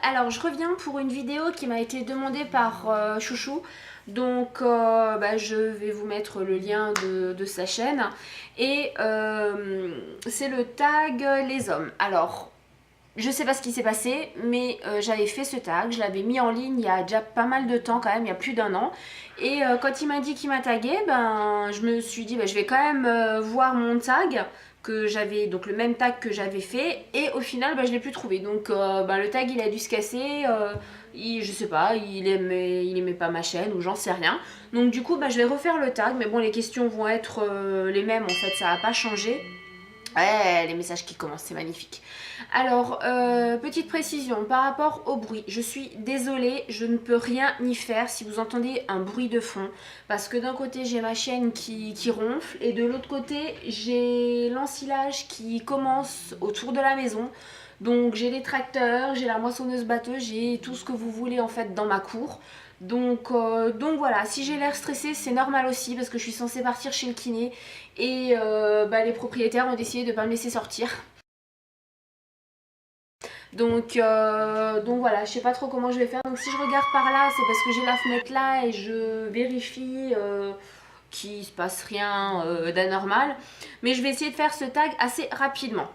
Alors je reviens pour une vidéo qui m'a été demandée par Chouchou. Donc je vais vous mettre le lien de sa chaîne. Et c'est le tag les hommes. Alors je sais pas ce qui s'est passé, mais j'avais fait ce tag, je l'avais mis en ligne il y a déjà pas mal de temps quand même, il y a plus d'un an. Et quand il m'a dit qu'il m'a tagué, je me suis dit je vais quand même voir mon tag que j'avais, donc le même tag que j'avais fait, et au final je l'ai plus trouvé. Donc le tag il a dû se casser, je sais pas, il aimait pas ma chaîne ou j'en sais rien. Donc du coup je vais refaire le tag, mais bon les questions vont être les mêmes en fait, ça va pas changer. Ouais, les messages qui commencent, c'est magnifique. Alors, petite précision par rapport au bruit. Je suis désolée, je ne peux rien y faire si vous entendez un bruit de fond. Parce que d'un côté, j'ai ma chienne qui ronfle et de l'autre côté, j'ai l'ensilage qui commence autour de la maison. Donc, j'ai les tracteurs, j'ai la moissonneuse-batteuse, j'ai tout ce que vous voulez en fait dans ma cour. Donc voilà, si j'ai l'air stressée, c'est normal aussi parce que je suis censée partir chez le kiné et les propriétaires ont décidé de ne pas me laisser sortir. Donc voilà, je sais pas trop comment je vais faire. Donc si je regarde par là, c'est parce que j'ai la fenêtre là et je vérifie qu'il se passe rien d'anormal. Mais je vais essayer de faire ce tag assez rapidement.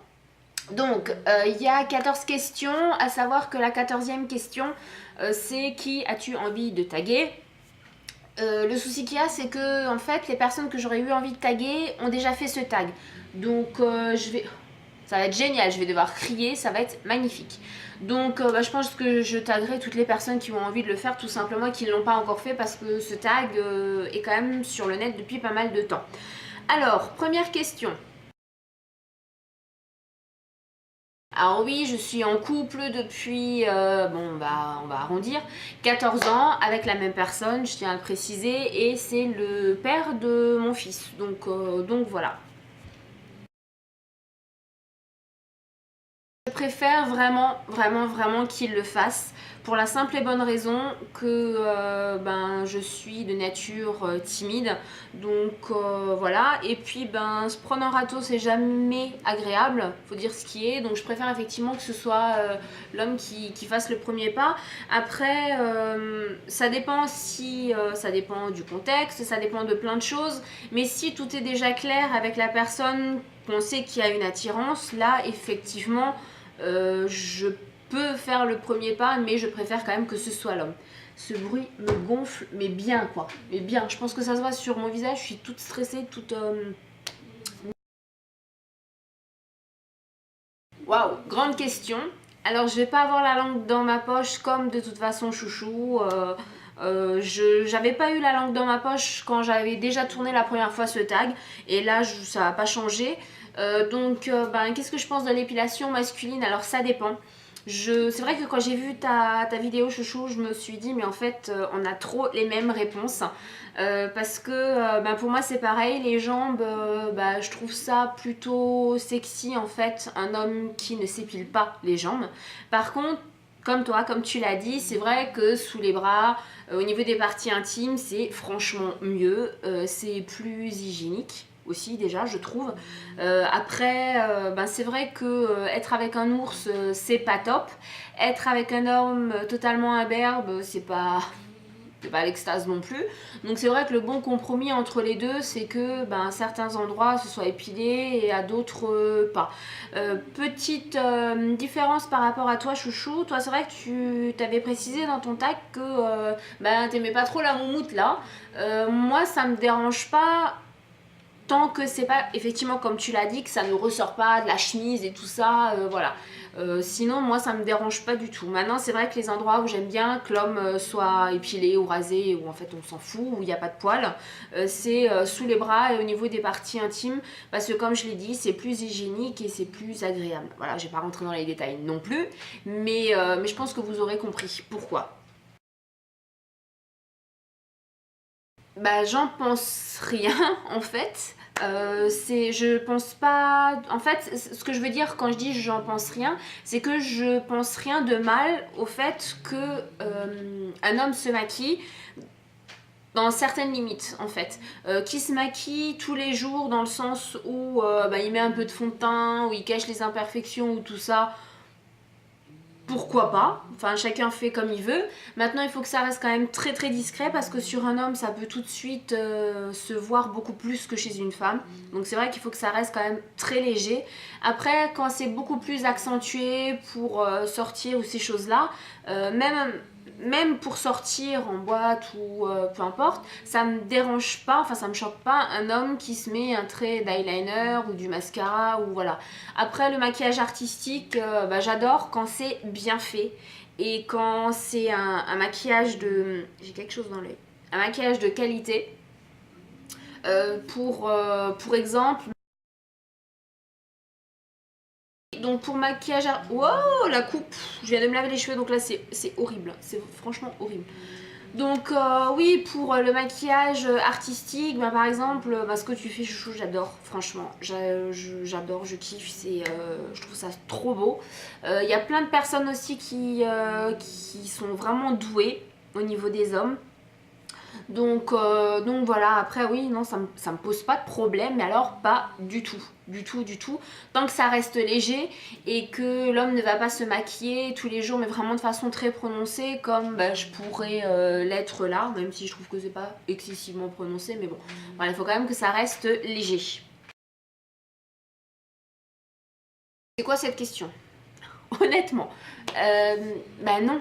Donc, il y a 14 questions, à savoir que la 14e question, c'est qui as-tu envie de taguer? Le souci qu'il y a, c'est que en fait, les personnes que j'aurais eu envie de taguer ont déjà fait ce tag. Donc, ça va être génial, je vais devoir crier, ça va être magnifique. Donc, je pense que je taguerai toutes les personnes qui ont envie de le faire, tout simplement, et qui ne l'ont pas encore fait, parce que ce tag est quand même sur le net depuis pas mal de temps. Alors, première question. Alors oui, je suis en couple depuis, on va arrondir, 14 ans avec la même personne, je tiens à le préciser, et c'est le père de mon fils. Donc voilà. Je préfère vraiment qu'il le fasse pour la simple et bonne raison que je suis de nature timide, donc voilà. Et puis se prendre un râteau, c'est jamais agréable, faut dire ce qui est, donc je préfère effectivement que ce soit l'homme qui fasse le premier pas. Après ça dépend si ça dépend du contexte, ça dépend de plein de choses, mais si tout est déjà clair avec la personne, qu'on sait qu'il y a une attirance, là effectivement je peux faire le premier pas, mais je préfère quand même que ce soit l'homme. Ce bruit me gonfle, mais bien quoi. Mais bien, je pense que ça se voit sur mon visage, je suis toute stressée, toute... Waouh, grande question. Alors je vais pas avoir la langue dans ma poche comme de toute façon Chouchou. J'avais pas eu la langue dans ma poche quand j'avais déjà tourné la première fois ce tag. Et là, ça n'a pas changé. Qu'est-ce que je pense de l'épilation masculine? Alors ça dépend. C'est vrai que quand j'ai vu ta vidéo Chouchou, je me suis dit mais en fait on a trop les mêmes réponses. Parce que pour moi c'est pareil, les jambes, je trouve ça plutôt sexy en fait, un homme qui ne s'épile pas les jambes. Par contre, comme toi, comme tu l'as dit, c'est vrai que sous les bras, au niveau des parties intimes, c'est franchement mieux, c'est plus hygiénique aussi déjà je trouve. Après c'est vrai que être avec un ours c'est pas top, être avec un homme totalement imberbe c'est pas l'extase non plus. Donc c'est vrai que le bon compromis entre les deux, c'est que à certains endroits ce soit épilé et à d'autres pas. Petite différence par rapport à toi Chouchou, toi c'est vrai que tu t'avais précisé dans ton tag que t'aimais pas trop la moumoute là. Moi ça me dérange pas tant que c'est pas effectivement comme tu l'as dit, que ça ne ressort pas de la chemise et tout ça, voilà. Sinon moi ça me dérange pas du tout. Maintenant c'est vrai que les endroits où j'aime bien que l'homme soit épilé ou rasé, où en fait on s'en fout, où il n'y a pas de poils, c'est sous les bras et au niveau des parties intimes, parce que comme je l'ai dit c'est plus hygiénique et c'est plus agréable. Voilà, je vais pas rentrer dans les détails non plus, mais je pense que vous aurez compris pourquoi. J'en pense rien en fait. Je pense pas. En fait, ce que je veux dire quand je dis j'en pense rien, c'est que je pense rien de mal au fait que un homme se maquille dans certaines limites en fait, qui se maquille tous les jours dans le sens où il met un peu de fond de teint, où il cache les imperfections ou tout ça. pourquoi pas, enfin chacun fait comme il veut. Maintenant il faut que ça reste quand même très très discret parce que sur un homme ça peut tout de suite se voir beaucoup plus que chez une femme. Donc c'est vrai qu'il faut que ça reste quand même très léger. Après quand c'est beaucoup plus accentué pour sortir ou ces choses là, même pour sortir en boîte ou peu importe, ça me dérange pas, enfin ça me choque pas un homme qui se met un trait d'eyeliner ou du mascara ou voilà. Après le maquillage artistique, bah, j'adore quand c'est bien fait et quand c'est un maquillage de... J'ai quelque chose dans l'œil. Un maquillage de qualité. Pour exemple... Donc pour maquillage... Wow, la coupe. Je viens de me laver les cheveux, donc là c'est horrible. C'est franchement horrible. Donc oui, pour le maquillage artistique, bah, par exemple, bah, ce que tu fais chouchou, j'adore, franchement, j'adore, je kiffe, je trouve ça trop beau. Il y a plein de personnes aussi qui sont vraiment douées au niveau des hommes. Donc voilà, après oui, non, ça me pose pas de problème, mais alors pas du tout, du tout, du tout. Tant que ça reste léger et que l'homme ne va pas se maquiller tous les jours, mais vraiment de façon très prononcée, comme bah, je pourrais l'être là, même si je trouve que c'est pas excessivement prononcé, mais bon, voilà, il faut quand même que ça reste léger. C'est quoi cette question? Honnêtement, bah non.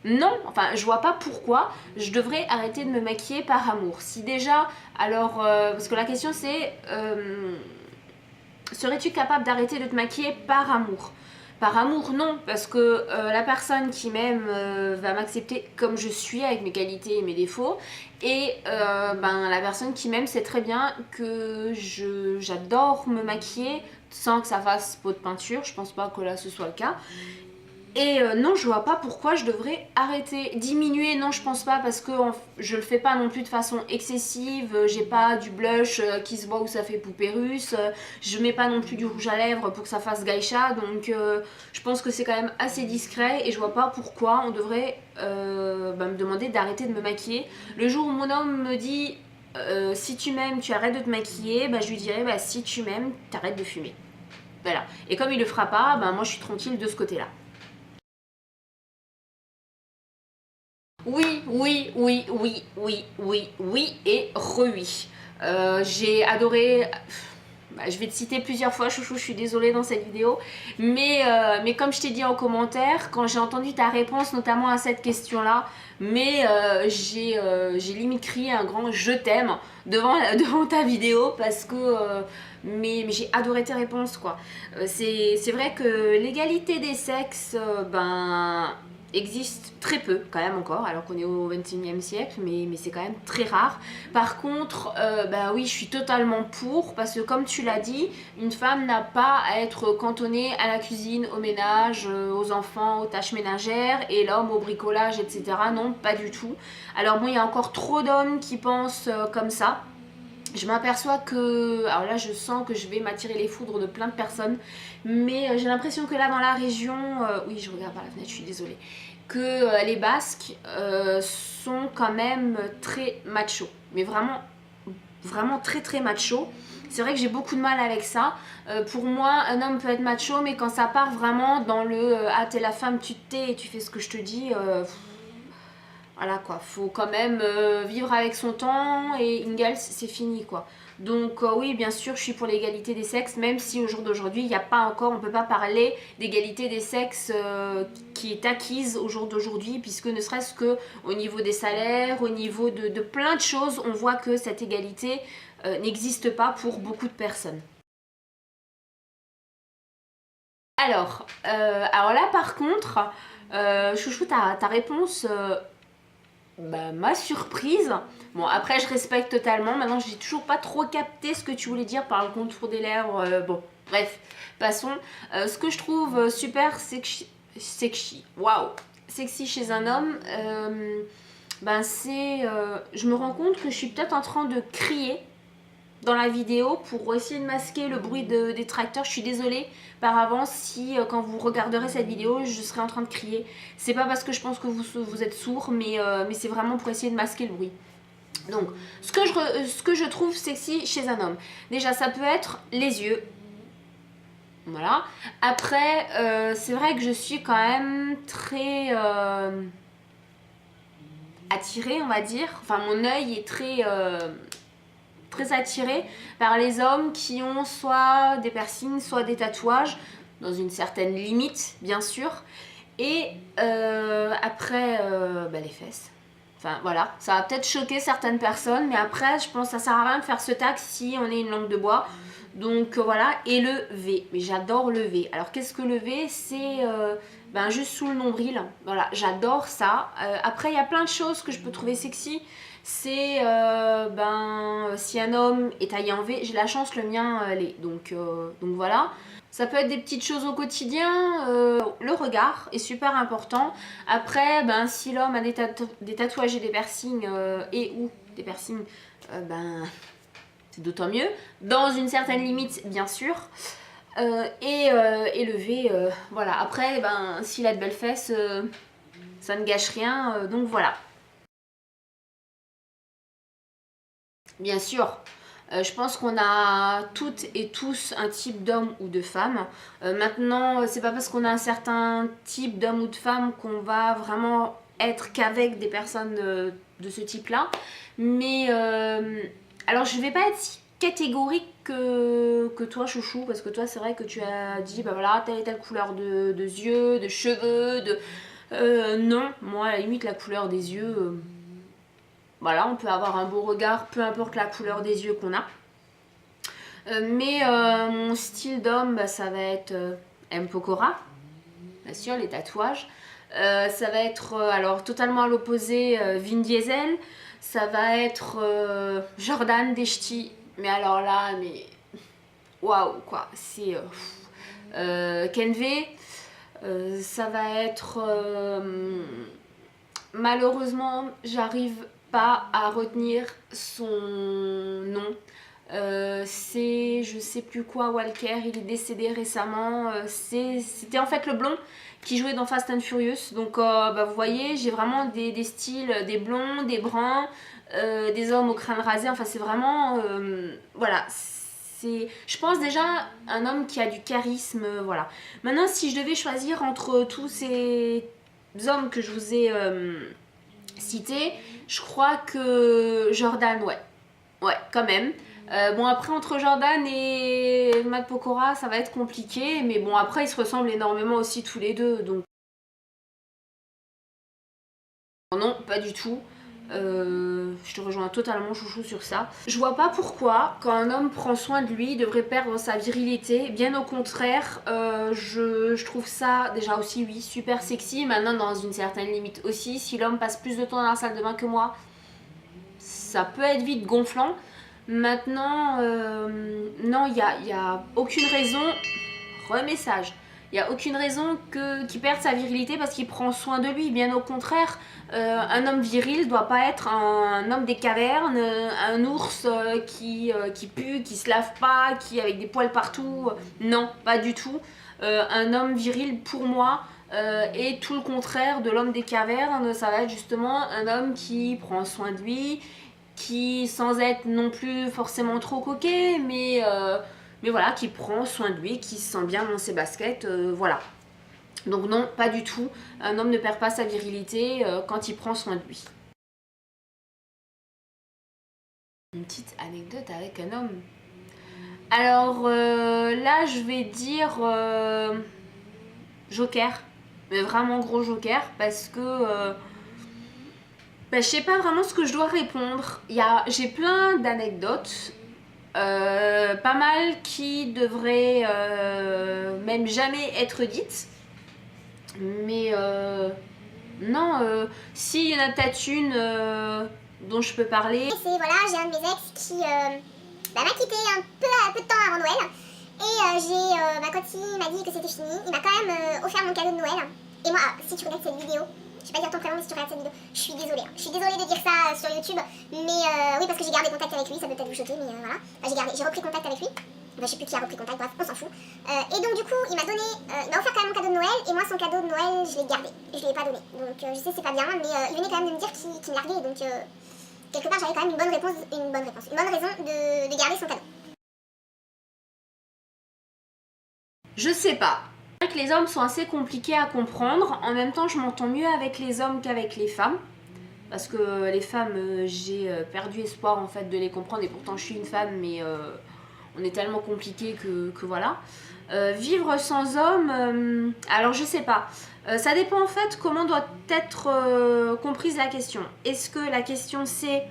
Non, enfin je vois pas pourquoi je devrais arrêter de me maquiller par amour. Si déjà, alors, parce que la question c'est, serais-tu capable d'arrêter de te maquiller par amour? Par amour, non, parce que la personne qui m'aime va m'accepter comme je suis, avec mes qualités et mes défauts. Et ben, la personne qui m'aime sait très bien que j'adore me maquiller sans que ça fasse peau de peinture. Je pense pas que là ce soit le cas. Et non, je vois pas pourquoi je devrais arrêter. Diminuer, non, je pense pas parce que je le fais pas non plus de façon excessive. J'ai pas du blush qui se voit où ça fait poupée russe. Je mets pas non plus du rouge à lèvres pour que ça fasse geisha. Donc je pense que c'est quand même assez discret et je vois pas pourquoi on devrait bah, me demander d'arrêter de me maquiller. Le jour où mon homme me dit si tu m'aimes, tu arrêtes de te maquiller, bah, je lui dirais bah, si tu m'aimes, t'arrêtes de fumer. Voilà. Et comme il le fera pas, bah, moi je suis tranquille de ce côté-là. Oui, oui, oui, oui, oui, oui, oui et re-oui. J'ai adoré. Bah, je vais te citer plusieurs fois, chouchou, je suis désolée dans cette vidéo. Mais comme je t'ai dit en commentaire, quand j'ai entendu ta réponse, notamment à cette question-là, j'ai limite crié un grand je t'aime devant ta vidéo parce que. Mais j'ai adoré tes réponses, quoi. C'est vrai que l'égalité des sexes, ben existe très peu quand même encore alors qu'on est au 21e siècle mais c'est quand même très rare. Par contre bah oui je suis totalement pour parce que comme tu l'as dit une femme n'a pas à être cantonnée à la cuisine, au ménage, aux enfants, aux tâches ménagères et l'homme au bricolage etc. Non pas du tout. Alors bon il y a encore trop d'hommes qui pensent comme ça. Je m'aperçois que, alors là je sens que je vais m'attirer les foudres de plein de personnes, mais j'ai l'impression que là dans la région, oui je regarde par la fenêtre, je suis désolée, que les Basques sont quand même très machos, mais vraiment, vraiment très très machos. C'est vrai que j'ai beaucoup de mal avec ça. Pour moi, un homme peut être macho, mais quand ça part vraiment dans le ah t'es la femme, tu te tais et tu fais ce que je te dis, voilà quoi, faut quand même vivre avec son temps et Ingalls c'est fini quoi. Donc oui bien sûr je suis pour l'égalité des sexes même si au jour d'aujourd'hui il n'y a pas encore, on peut pas parler d'égalité des sexes qui est acquise au jour d'aujourd'hui puisque ne serait-ce que au niveau des salaires, au niveau de plein de choses on voit que cette égalité n'existe pas pour beaucoup de personnes. Alors là par contre, chouchou ta réponse bah, ma surprise. Bon, après, je respecte totalement. Maintenant, j'ai toujours pas trop capté ce que tu voulais dire par le contour des lèvres. Bon, bref, passons. Ce que je trouve super sexy, waouh, sexy chez un homme, ben c'est. Je me rends compte que je suis peut-être en train de crier dans la vidéo pour essayer de masquer le bruit des tracteurs. Je suis désolée par avance si quand vous regarderez cette vidéo je serai en train de crier. C'est pas parce que je pense que vous êtes sourd mais c'est vraiment pour essayer de masquer le bruit. Donc ce que je trouve sexy chez un homme, déjà ça peut être les yeux. Voilà. Après, c'est vrai que je suis quand même très attirée, on va dire. Enfin, mon œil est très attiré par les hommes qui ont soit des piercings, soit des tatouages, dans une certaine limite, bien sûr. Et après, les fesses. Enfin voilà, ça va peut-être choquer certaines personnes, mais après, je pense que ça sert à rien de faire ce tag si on est une langue de bois. Donc voilà, et le V. Mais j'adore le V. Alors qu'est-ce que le V? C'est juste sous le nombril. Voilà, j'adore ça. Après, il y a plein de choses que je peux trouver sexy. C'est si un homme est taillé en V, j'ai la chance, le mien l'est. Donc voilà. Ça peut être des petites choses au quotidien. Le regard est super important. Après, si l'homme a des tatouages et des piercings et ou des piercings, c'est d'autant mieux. Dans une certaine limite, bien sûr. Et le V, voilà. Après, s'il a de belles fesses, ça ne gâche rien. Donc voilà. Bien sûr, je pense qu'on a toutes et tous un type d'homme ou de femme. Maintenant, c'est pas parce qu'on a un certain type d'homme ou de femme qu'on va vraiment être qu'avec des personnes de ce type-là. Mais alors, je vais pas être si catégorique que toi, chouchou, parce que toi, c'est vrai que tu as dit, voilà, telle et telle couleur de yeux, de cheveux, non, moi, à la limite, la couleur des yeux. Voilà, on peut avoir un beau regard, peu importe la couleur des yeux qu'on a. Mais mon style d'homme, ça va être M. Pokora, bien sûr, les tatouages. Ça va être, alors totalement à l'opposé, Vin Diesel. Ça va être Jordan Deshti. Mais alors là, mais waouh, quoi. C'est Ken V. Ça va être malheureusement, j'arrive pas à retenir son nom. C'est je sais plus quoi, Walker, il est décédé récemment. C'était en fait le blond qui jouait dans Fast and Furious. Donc vous voyez, j'ai vraiment des styles, des blonds, des bruns, des hommes au crâne rasé. Enfin, c'est vraiment voilà. Je pense déjà un homme qui a du charisme, voilà. Maintenant, si je devais choisir entre tous ces hommes que je vous ai cités, je crois que Jordan, ouais. Ouais, quand même. Bon, après, entre Jordan et Matt Pokora, ça va être compliqué. Mais bon, après, ils se ressemblent énormément aussi tous les deux. Donc, non, pas du tout. Je te rejoins totalement, chouchou, sur ça. Je vois pas pourquoi, quand un homme prend soin de lui, il devrait perdre sa virilité. Bien au contraire, je trouve ça déjà aussi, oui, super sexy. Maintenant, dans une certaine limite aussi. Si l'homme passe plus de temps dans la salle de bain que moi, ça peut être vite gonflant. Maintenant, non, il y a aucune raison. Remessage. Il n'y a aucune raison qu'il perde sa virilité parce qu'il prend soin de lui. Bien au contraire, un homme viril doit pas être un homme des cavernes, un ours qui pue, qui se lave pas, qui avec des poils partout. Non, pas du tout. Un homme viril, pour moi, est tout le contraire de l'homme des cavernes. Ça va être justement un homme qui prend soin de lui, qui, sans être non plus forcément trop coquet, mais voilà, qui prend soin de lui, qui se sent bien dans ses baskets, voilà. Donc non, pas du tout. Un homme ne perd pas sa virilité quand il prend soin de lui. Une petite anecdote avec un homme. Alors là, je vais dire Joker. Mais vraiment gros Joker, parce que je sais pas vraiment ce que je dois répondre. J'ai plein d'anecdotes. Pas mal qui devraient même jamais être dites. Mais non, s'il y en a peut-être une dont je peux parler. C'est voilà, j'ai un de mes ex qui m'a quitté un peu de temps avant Noël. Et quand il m'a dit que c'était fini, il m'a quand même offert mon cadeau de Noël. Et moi, si tu regardes cette vidéo, je vais pas dire ton prénom, mais si tu regardes cette vidéo, je suis désolée. Je suis désolée de dire ça sur YouTube, mais oui, parce que j'ai gardé contact avec lui, ça peut peut-être vous choquer, mais voilà. J'ai repris contact avec lui. Je sais plus qui a repris contact, bref, on s'en fout. Et donc du coup, il m'a offert quand même mon cadeau de Noël, et moi son cadeau de Noël, je l'ai gardé. Je lui ai pas donné. Donc je sais c'est pas bien, mais il venait quand même de me dire qu'il me larguait, donc quelque part j'avais quand même une bonne raison de garder son cadeau. Je sais pas. C'est vrai que les hommes sont assez compliqués à comprendre. En même temps, je m'entends mieux avec les hommes qu'avec les femmes. Parce que les femmes, j'ai perdu espoir en fait de les comprendre. Et pourtant, je suis une femme, mais on est tellement compliqué que voilà. Vivre sans homme, alors je sais pas. Ça dépend en fait comment doit être comprise la question. Est-ce que la question c'est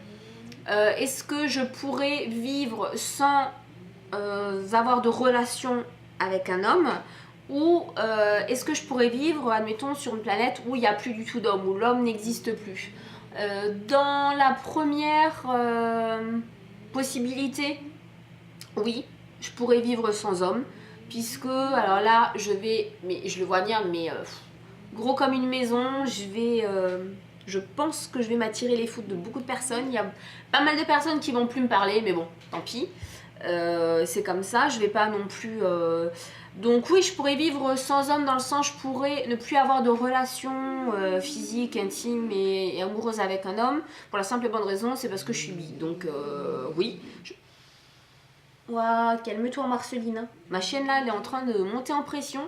est-ce que je pourrais vivre sans avoir de relation avec un homme, ou est-ce que je pourrais vivre, admettons, sur une planète où il n'y a plus du tout d'homme, où l'homme n'existe plus. Dans la première possibilité, oui, je pourrais vivre sans homme, puisque, alors là, mais je le vois bien, mais gros comme une maison, je pense que je vais m'attirer les foudres de beaucoup de personnes. Il y a pas mal de personnes qui vont plus me parler, mais bon, tant pis. C'est comme ça, je vais pas non plus... Donc oui, je pourrais vivre sans homme dans le sens, je pourrais ne plus avoir de relation physique, intime et amoureuse avec un homme, pour la simple et bonne raison, c'est parce que je suis bi. Donc oui. Ouah, calme-toi Marceline. Ma chienne là, elle est en train de monter en pression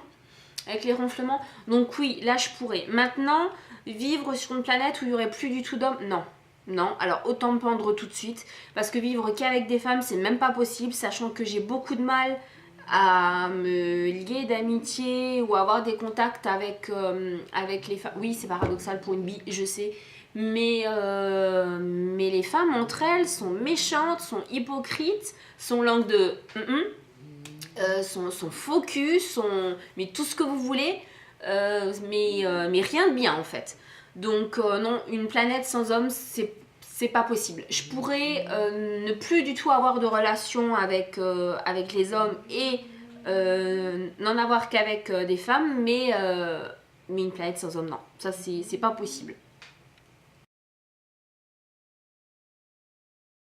avec les ronflements. Donc oui, là je pourrais. Maintenant, vivre sur une planète où il n'y aurait plus du tout d'hommes, non. Non, alors autant me pendre tout de suite, parce que vivre qu'avec des femmes, c'est même pas possible, sachant que j'ai beaucoup de mal à me lier d'amitié ou avoir des contacts avec les femmes. Oui, c'est paradoxal pour une bi, je sais, mais les femmes entre elles sont méchantes, sont hypocrites, sont langue de sont focus, mais tout ce que vous voulez, mais rien de bien en fait. Donc non, une planète sans hommes, c'est pas possible. Je pourrais ne plus du tout avoir de relation avec les hommes et n'en avoir qu'avec des femmes, mais une planète sans hommes, non. Ça, c'est pas possible.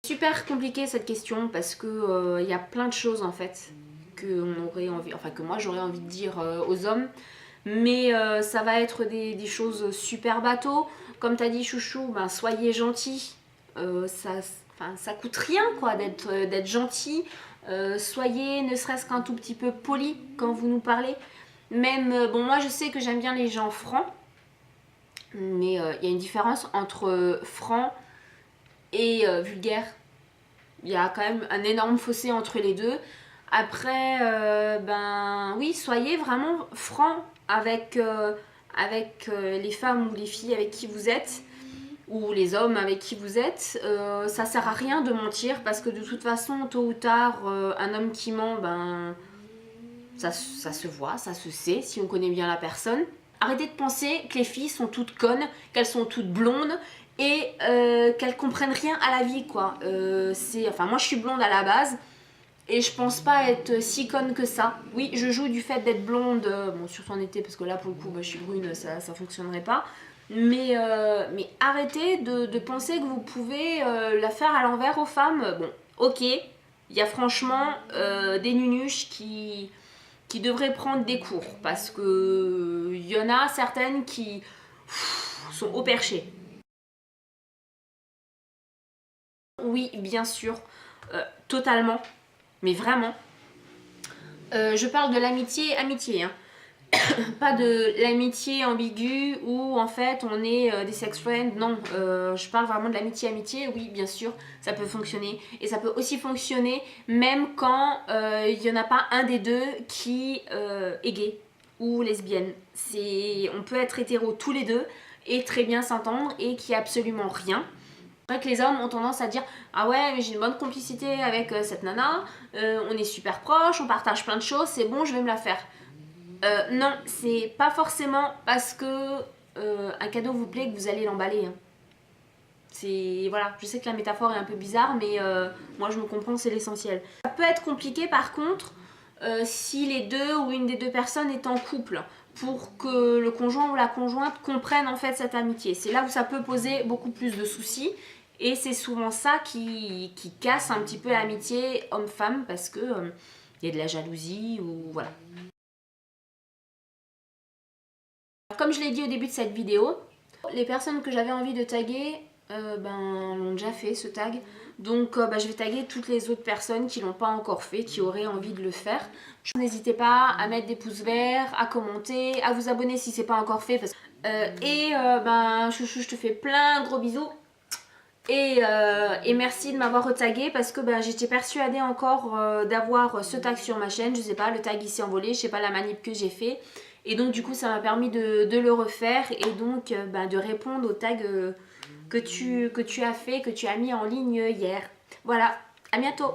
Super compliqué cette question parce que y a plein de choses en fait que moi j'aurais envie de dire aux hommes, mais ça va être des choses super bateau. Comme t'as dit chouchou, ben soyez gentils, ça coûte rien quoi d'être gentil. Soyez ne serait-ce qu'un tout petit peu poli quand vous nous parlez. Même, bon moi je sais que j'aime bien les gens francs, mais il y a une différence entre franc et vulgaire. Il y a quand même un énorme fossé entre les deux. Après, ben oui, soyez vraiment francs avec les femmes ou les filles avec qui vous êtes, ou les hommes avec qui vous êtes. Ça sert à rien de mentir, parce que de toute façon, tôt ou tard, un homme qui ment, ben ça se voit, ça se sait, si on connaît bien la personne. Arrêtez de penser que les filles sont toutes connes, qu'elles sont toutes blondes, et qu'elles comprennent rien à la vie quoi. Moi je suis blonde à la base et je pense pas être si conne que ça. Oui, je joue du fait d'être blonde, bon surtout en été parce que là pour le coup je suis brune, ça fonctionnerait pas. Mais arrêtez de penser que vous pouvez la faire à l'envers aux femmes. Bon, ok, il y a franchement des nunuches qui devraient prendre des cours, parce que il y en a certaines qui sont au perché. Oui, bien sûr, totalement, mais vraiment. Je parle de l'amitié, amitié, hein. Pas de l'amitié ambiguë où en fait on est des sex friends, non. Je parle vraiment de l'amitié, amitié, oui, bien sûr, ça peut fonctionner. Et ça peut aussi fonctionner même quand il n'y en a pas un des deux qui est gay ou lesbienne. On peut être hétéro tous les deux et très bien s'entendre et qu'il n'y a absolument rien. C'est vrai que les hommes ont tendance à dire ah ouais mais j'ai une bonne complicité avec cette nana, on est super proches, on partage plein de choses, c'est bon je vais me la faire. Non, c'est pas forcément parce que un cadeau vous plaît que vous allez l'emballer, hein. Voilà, je sais que la métaphore est un peu bizarre, mais moi je me comprends, c'est l'essentiel. Ça peut être compliqué par contre si les deux ou une des deux personnes est en couple, pour que le conjoint ou la conjointe comprenne en fait cette amitié. C'est là où ça peut poser beaucoup plus de soucis. Et c'est souvent ça qui casse un petit peu l'amitié homme-femme, parce que y a de la jalousie ou voilà. Comme je l'ai dit au début de cette vidéo, les personnes que j'avais envie de taguer l'ont déjà fait ce tag. Donc je vais taguer toutes les autres personnes qui l'ont pas encore fait, qui auraient envie de le faire. N'hésitez pas à mettre des pouces verts, à commenter, à vous abonner si c'est pas encore fait. Chouchou, je te fais plein de gros bisous. Et merci de m'avoir retagué parce que j'étais persuadée encore d'avoir ce tag sur ma chaîne. Je sais pas, le tag il s'est envolé, je sais pas la manip que j'ai fait. Et donc du coup ça m'a permis de le refaire et donc de répondre au tag que tu as fait, que tu as mis en ligne hier. Voilà, à bientôt.